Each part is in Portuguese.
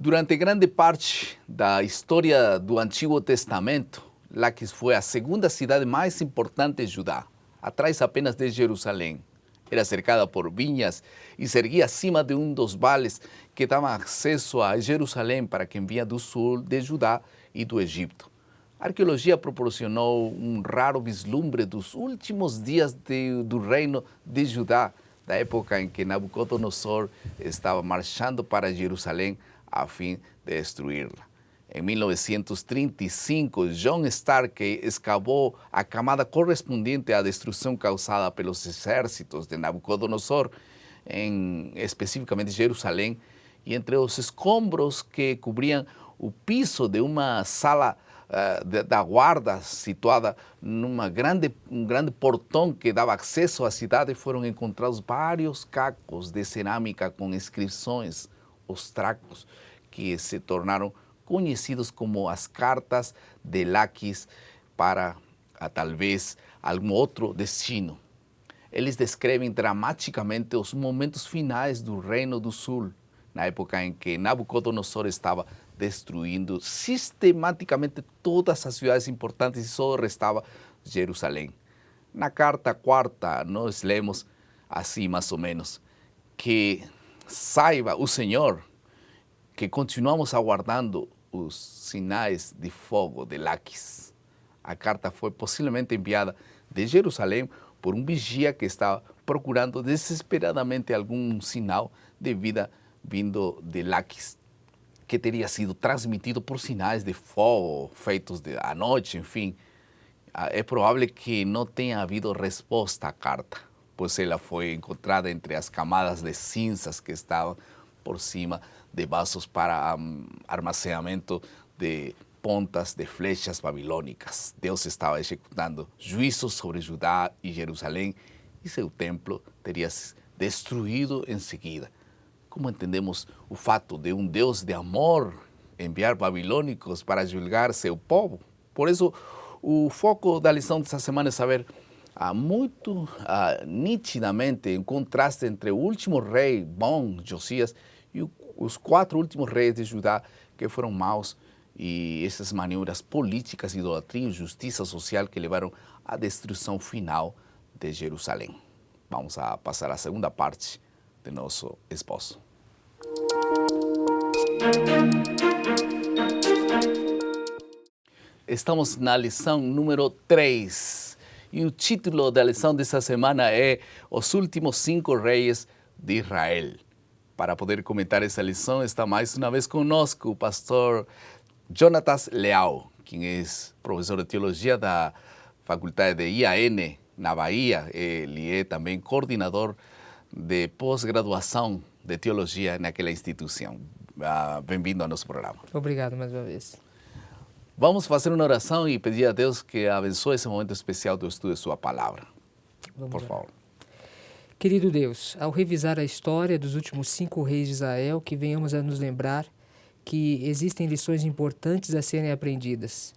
Durante grande parte da história do Antigo Testamento, Laquis foi a segunda cidade mais importante de Judá, atrás apenas de Jerusalém. Era cercada por vinhas e se erguia acima de um dos vales que dava acesso a Jerusalém para quem vinha do sul de Judá e do Egito. A arqueologia proporcionou um raro vislumbre dos últimos dias do reino de Judá, da época em que Nabucodonosor estava marchando para Jerusalém a fim de destruí-la. Em 1935, John Starkey escavou a camada correspondente à destruição causada pelos exércitos de Nabucodonosor, especificamente Jerusalém, e entre os escombros que cobriam o piso de uma sala da guarda situada num grande portão que dava acesso à cidade, foram encontrados vários cacos de cerâmica com inscrições, os tracos, que se tornaram conhecidos como as cartas de Laquis para talvez algum outro destino. Eles descrevem dramaticamente os momentos finais do Reino do Sul, na época em que Nabucodonosor estava destruindo sistematicamente todas as cidades importantes e só restava Jerusalém. Na carta quarta, nós lemos assim mais ou menos, que saiba o Senhor que continuamos aguardando os sinais de fogo de Laquis. A carta foi possivelmente enviada de Jerusalém por um vigia que estava procurando desesperadamente algum sinal de vida vindo de Laquis, que teria sido transmitido por sinais de fogo feitos à noite, enfim. É provável que não tenha havido resposta à carta, pois ela foi encontrada entre as camadas de cinzas que estavam por cima de vasos para armazenamento de pontas de flechas babilônicas. Deus estava executando juízos sobre Judá e Jerusalém e seu templo teria sido destruído em seguida. Como entendemos o fato de um Deus de amor enviar babilônicos para julgar seu povo? Por isso, o foco da lição dessa semana é saber muito nitidamente um contraste entre o último rei bom, Josias, e os 4 últimos reis de Judá que foram maus, e essas manobras políticas, idolatria e justiça social que levaram à destruição final de Jerusalém. Vamos a passar à segunda parte de nosso esboço. Estamos na lição número 3 e o título da lição dessa semana é Os Últimos 5 Reis de Israel. Para poder comentar essa lição, está mais uma vez conosco o pastor Jonatas Leal, quem é professor de teologia da Faculdade de IAN, na Bahia. Ele é também coordenador de pós-graduação de teologia naquela instituição. Bem-vindo ao nosso programa. Obrigado mais uma vez. Vamos fazer uma oração e pedir a Deus que abençoe esse momento especial do estudo de sua palavra. Por favor. Querido Deus, ao revisar a história dos últimos 5 reis de Israel, que venhamos a nos lembrar que existem lições importantes a serem aprendidas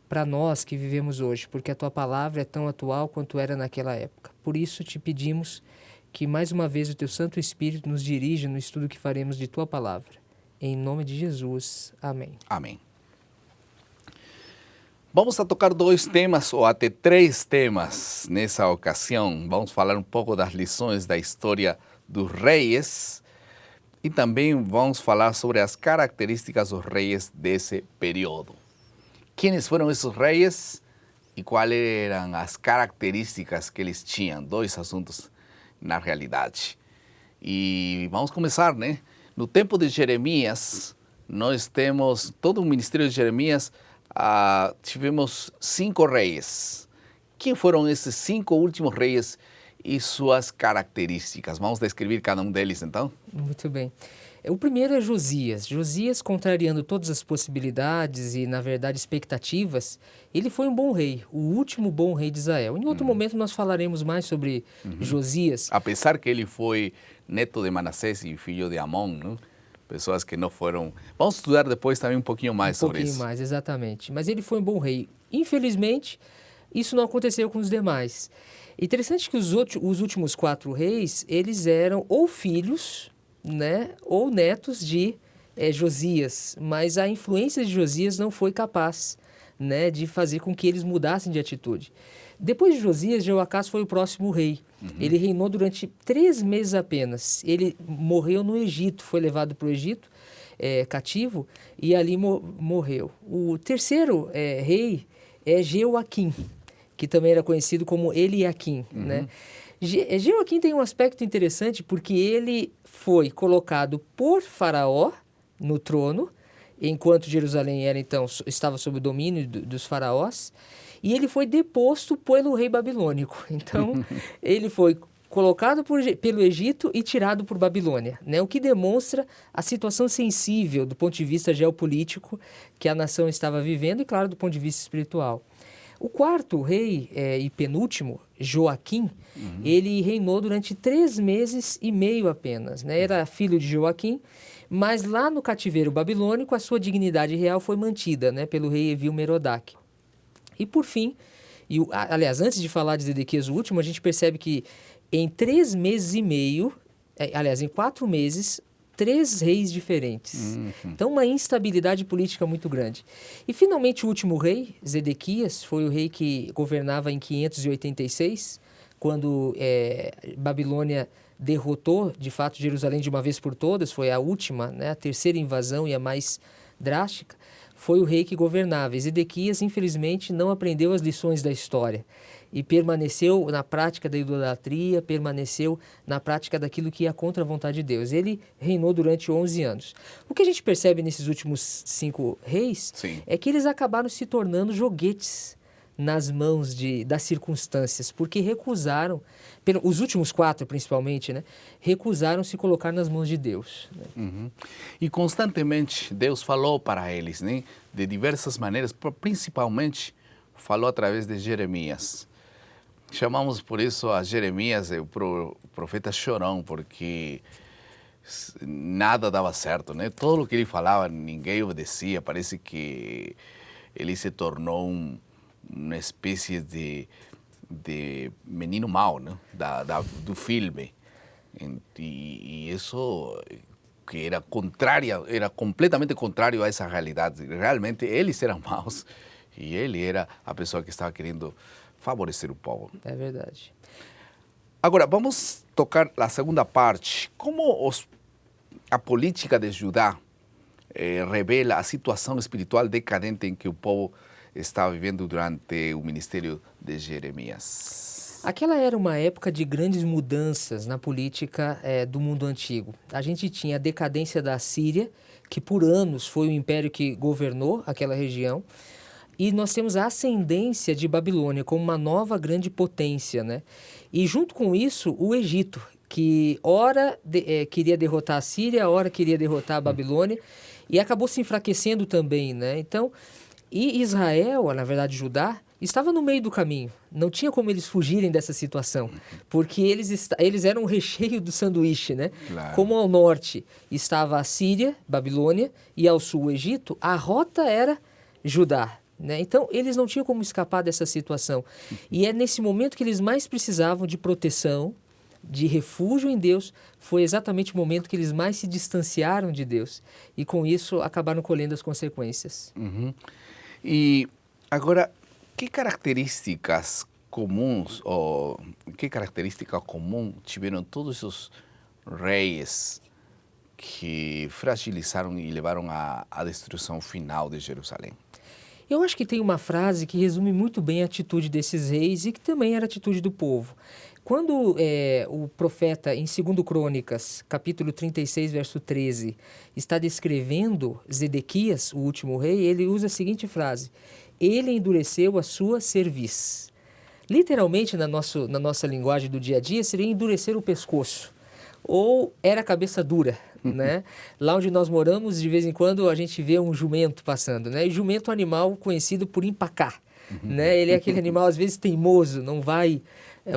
para nós que vivemos hoje, porque a Tua palavra é tão atual quanto era naquela época. Por isso te pedimos que mais uma vez o Teu Santo Espírito nos dirija no estudo que faremos de Tua palavra. Em nome de Jesus. Amém. Amém. Vamos a tocar 2 temas, ou até 3 temas nessa ocasião. Vamos falar um pouco das lições da história dos reis e também vamos falar sobre as características dos reis desse período. Quem foram esses reis e quais eram as características que eles tinham? 2 assuntos na realidade. E vamos começar, né? No tempo de Jeremias, nós temos todo o ministério de Jeremias. Tivemos 5 reis. Quem foram esses 5 últimos reis e suas características? Vamos descrever cada um deles, então? Muito bem. O primeiro é Josias. Josias, contrariando todas as possibilidades e, na verdade, expectativas, ele foi um bom rei, o último bom rei de Israel. Em outro momento nós falaremos mais sobre Josias. Apesar que ele foi neto de Manassés e filho de Amon, não? Pessoas que não foram... Vamos estudar depois também um pouquinho mais sobre isso. Um pouquinho mais, exatamente. Mas ele foi um bom rei. Infelizmente, isso não aconteceu com os demais. Interessante que os últimos 4 reis, eles eram ou filhos, né, ou netos de Josias, mas a influência de Josias não foi capaz, né, de fazer com que eles mudassem de atitude. Depois de Josias, Jeoacás foi o próximo rei. Ele reinou durante 3 meses apenas. Ele morreu no Egito, foi levado para o Egito, cativo, e ali morreu. O terceiro rei é Jeoaquim, que também era conhecido como Eliaquim, né? Jeoaquim tem um aspecto interessante porque ele foi colocado por Faraó no trono, enquanto Jerusalém estava sob o domínio dos faraós, e ele foi deposto pelo rei babilônico. Então, ele foi colocado pelo Egito e tirado por Babilônia, né? O que demonstra a situação sensível do ponto de vista geopolítico que a nação estava vivendo e, claro, do ponto de vista espiritual. O quarto rei e penúltimo, Joaquim, ele reinou durante 3 meses e meio apenas, né? Era filho de Joaquim, mas lá no cativeiro babilônico a sua dignidade real foi mantida, né, pelo rei Evil-Merodach. E por fim, aliás, antes de falar de Zedequias o último, a gente percebe que em 3 meses e meio, em 4 meses, 3 reis diferentes. Então, uma instabilidade política muito grande. E, finalmente, o último rei, Zedequias, foi o rei que governava em 586, quando Babilônia derrotou, de fato, Jerusalém de uma vez por todas. Foi a última, né, a terceira invasão e a mais drástica. Foi o rei que governava. E Zedequias, infelizmente, não aprendeu as lições da história e permaneceu na prática da idolatria, permaneceu na prática daquilo que ia contra a vontade de Deus. Ele reinou durante 11 anos. O que a gente percebe nesses últimos 5 reis é que eles acabaram se tornando joguetes nas mãos das circunstâncias, porque recusaram, os últimos 4 principalmente, né, recusaram se colocar nas mãos de Deus. Né? E constantemente Deus falou para eles, né, de diversas maneiras, principalmente falou através de Jeremias. Chamamos por isso a Jeremias o profeta chorão, porque nada dava certo, né? Todo o que ele falava, ninguém obedecia. Parece que ele se tornou uma espécie de menino mau, né? Do filme. E isso que era completamente contrário a essa realidade. Realmente eles eram maus e ele era a pessoa que estava querendo favorecer o povo. É verdade. Agora, vamos tocar a segunda parte. Como a política de Judá revela a situação espiritual decadente em que o povo estava vivendo durante o ministério de Jeremias? Aquela era uma época de grandes mudanças na política do mundo antigo. A gente tinha a decadência da Síria, que por anos foi o império que governou aquela região. E nós temos a ascendência de Babilônia como uma nova grande potência, né? E junto com isso, o Egito, que ora queria derrotar a Síria, ora queria derrotar a Babilônia, e acabou se enfraquecendo também, né? Então, e Israel, na verdade Judá, estava no meio do caminho. Não tinha como eles fugirem dessa situação, porque eles eram o recheio do sanduíche, né? Claro. Como ao norte estava a Síria, Babilônia, e ao sul o Egito, a rota era Judá. Né? Então, eles não tinham como escapar dessa situação. E é nesse momento que eles mais precisavam de proteção, de refúgio em Deus. Foi exatamente o momento que eles mais se distanciaram de Deus. E com isso, acabaram colhendo as consequências. E agora, que características comuns, ou que característica comum tiveram todos os reis que fragilizaram e levaram à destruição final de Jerusalém? Eu acho que tem uma frase que resume muito bem a atitude desses reis e que também era a atitude do povo. Quando o profeta, em 2 Crônicas, capítulo 36, verso 13, está descrevendo Zedequias, o último rei, ele usa a seguinte frase: ele endureceu a sua cerviz. Literalmente, na nossa linguagem do dia a dia, seria endurecer o pescoço. Ou era cabeça dura, né? Lá onde nós moramos, de vez em quando, a gente vê um jumento passando, né? E jumento é um animal conhecido por empacar, né? Ele é aquele animal, às vezes, teimoso, não vai...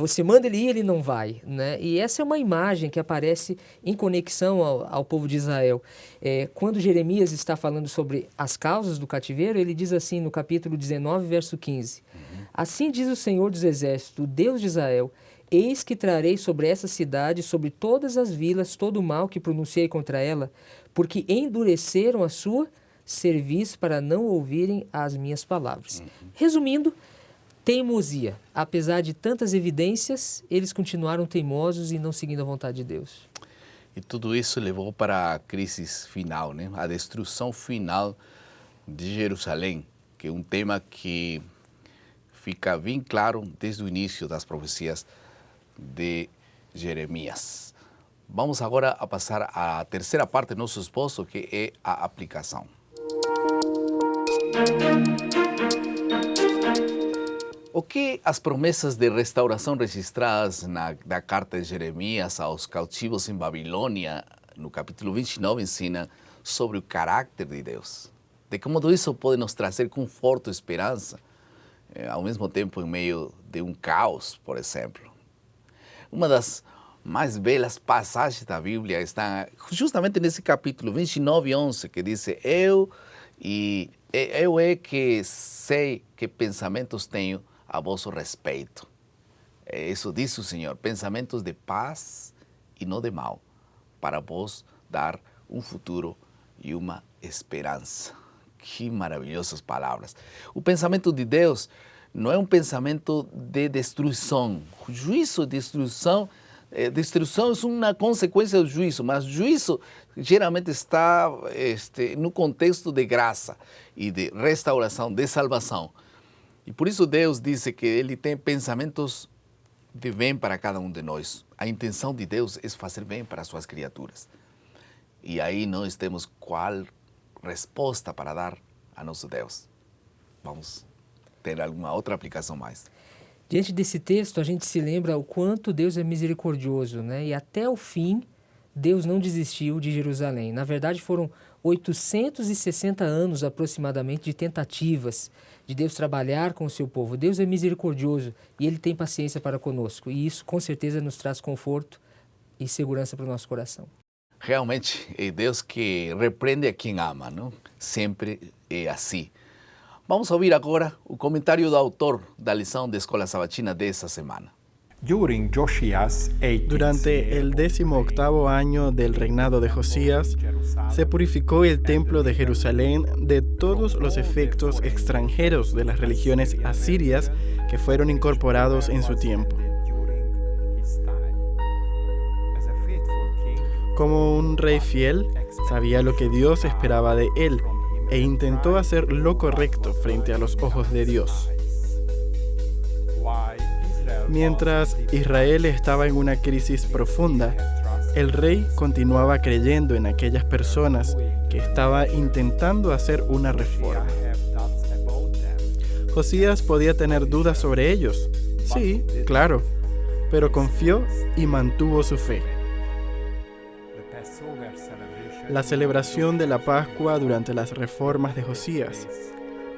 Você manda ele ir, ele não vai, né? E essa é uma imagem que aparece em conexão ao povo de Israel. Quando Jeremias está falando sobre as causas do cativeiro, ele diz assim no capítulo 19, verso 15. Assim diz o Senhor dos Exércitos, o Deus de Israel, Eis que trarei sobre essa cidade, sobre todas as vilas, todo o mal que pronunciei contra ela, porque endureceram a sua cerviz para não ouvirem as minhas palavras. Resumindo, teimosia. Apesar de tantas evidências, eles continuaram teimosos e não seguindo a vontade de Deus. E tudo isso levou para a crise final, né? A destruição final de Jerusalém, que é um tema que fica bem claro desde o início das profecias de Jeremias. Vamos agora a passar à terceira parte do nosso esboço, que é a aplicação. O que as promessas de restauração registradas na carta de Jeremias aos cautivos em Babilônia, no capítulo 29, ensina sobre o caráter de Deus? De como tudo isso pode nos trazer conforto e esperança, ao mesmo tempo em meio de um caos, por exemplo. Uma das mais belas passagens da Bíblia está justamente nesse capítulo 29, 11, que diz: eu é que sei que pensamentos tenho a vosso respeito. Isso diz o Senhor, pensamentos de paz e não de mal, para vos dar um futuro e uma esperança. Que maravilhosas palavras. O pensamento de Deus não é um pensamento de destruição. O juízo, destruição é uma consequência do juízo, mas o juízo geralmente está no contexto de graça e de restauração, de salvação. E por isso Deus disse que Ele tem pensamentos de bem para cada um de nós. A intenção de Deus é fazer bem para as suas criaturas. E aí nós temos qual resposta para dar a nosso Deus. Vamos ter alguma outra aplicação mais. Diante desse texto, a gente se lembra o quanto Deus é misericordioso, né? E até o fim, Deus não desistiu de Jerusalém. Na verdade, foram 860 anos aproximadamente de tentativas de Deus trabalhar com o seu povo. Deus é misericordioso e Ele tem paciência para conosco. E isso, com certeza, nos traz conforto e segurança para o nosso coração. Realmente, é Deus que repreende a quem ama, não? Sempre é assim. Vamos ouvir agora o comentário do autor da lição de Escola Sabatina dessa semana. Durante el 18º año del reinado de Josías, se purificó el templo de Jerusalén de todos los efectos extranjeros de las religiones asirias que fueron incorporados en su tiempo. Como un rey fiel, sabía lo que Dios esperaba de él e intentó hacer lo correcto frente a los ojos de Dios. Mientras Israel estaba en una crisis profunda, el rey continuaba creyendo en aquellas personas que estaban intentando hacer una reforma. Josías podía tener dudas sobre ellos, sí, claro, pero confió y mantuvo su fe. La celebración de la Pascua durante las reformas de Josías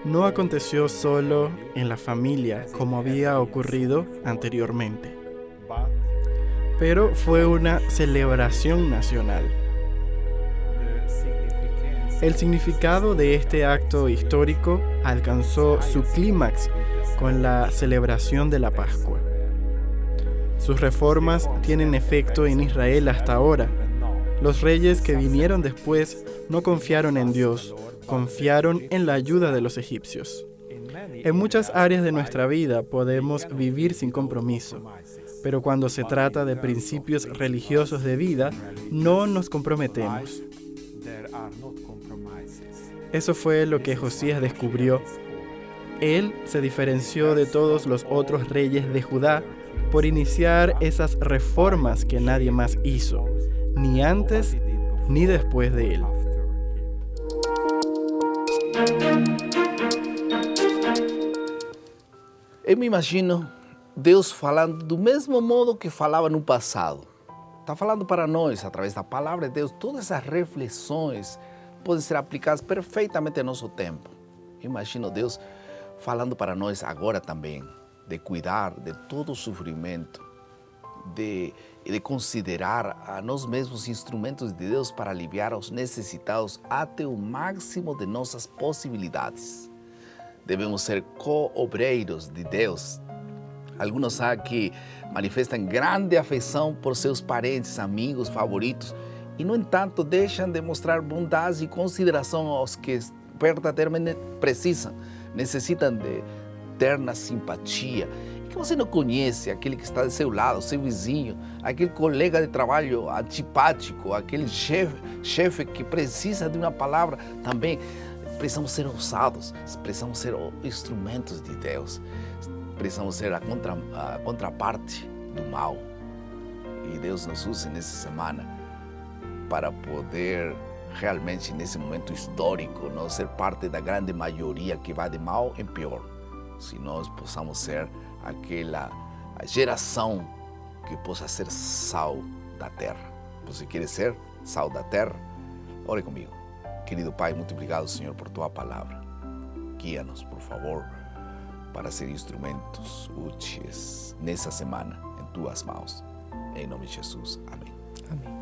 no aconteció solo en la familia como había ocurrido anteriormente, pero fue una celebración nacional. El significado de este acto histórico alcanzó su clímax con la celebración de la Pascua. Sus reformas tienen efecto en Israel hasta ahora. Los reyes que vinieron después no confiaron en Dios, confiaron en la ayuda de los egipcios. En muchas áreas de nuestra vida podemos vivir sin compromiso, pero cuando se trata de principios religiosos de vida, no nos comprometemos. Eso fue lo que Josías descubrió. Él se diferenció de todos los otros reyes de Judá por iniciar esas reformas que nadie más hizo, ni antes ni después de él. Eu me imagino Deus falando do mesmo modo que falava no passado. Está falando para nós, através da palavra de Deus, todas essas reflexões podem ser aplicadas perfeitamente ao nosso tempo. Imagino Deus falando para nós agora também, de cuidar de todo o sofrimento, de considerar a nós mesmos instrumentos de Deus para aliviar aos necessitados até o máximo de nossas possibilidades. Devemos ser co-obreiros de Deus, Alguns aqui manifestam grande afeição por seus parentes, amigos, favoritos e, no entanto, deixam de mostrar bondade e consideração aos que verdadeiramente necessitam de terna simpatia. E que você não conhece aquele que está do seu lado, seu vizinho, aquele colega de trabalho antipático, aquele chefe que precisa de uma palavra também. Precisamos ser ousados, precisamos ser instrumentos de Deus, precisamos ser a contraparte do mal. E Deus nos use nessa semana para poder realmente, nesse momento histórico, não ser parte da grande maioria que vai de mal em pior. Se nós possamos ser aquela geração que possa ser sal da terra. Você quer ser sal da terra? Ore comigo. Querido Pai, muito obrigado, Senhor, por Tua palavra. Guia-nos, por favor, para ser instrumentos úteis nessa semana em Tuas mãos. Em nome de Jesus. Amém. Amém.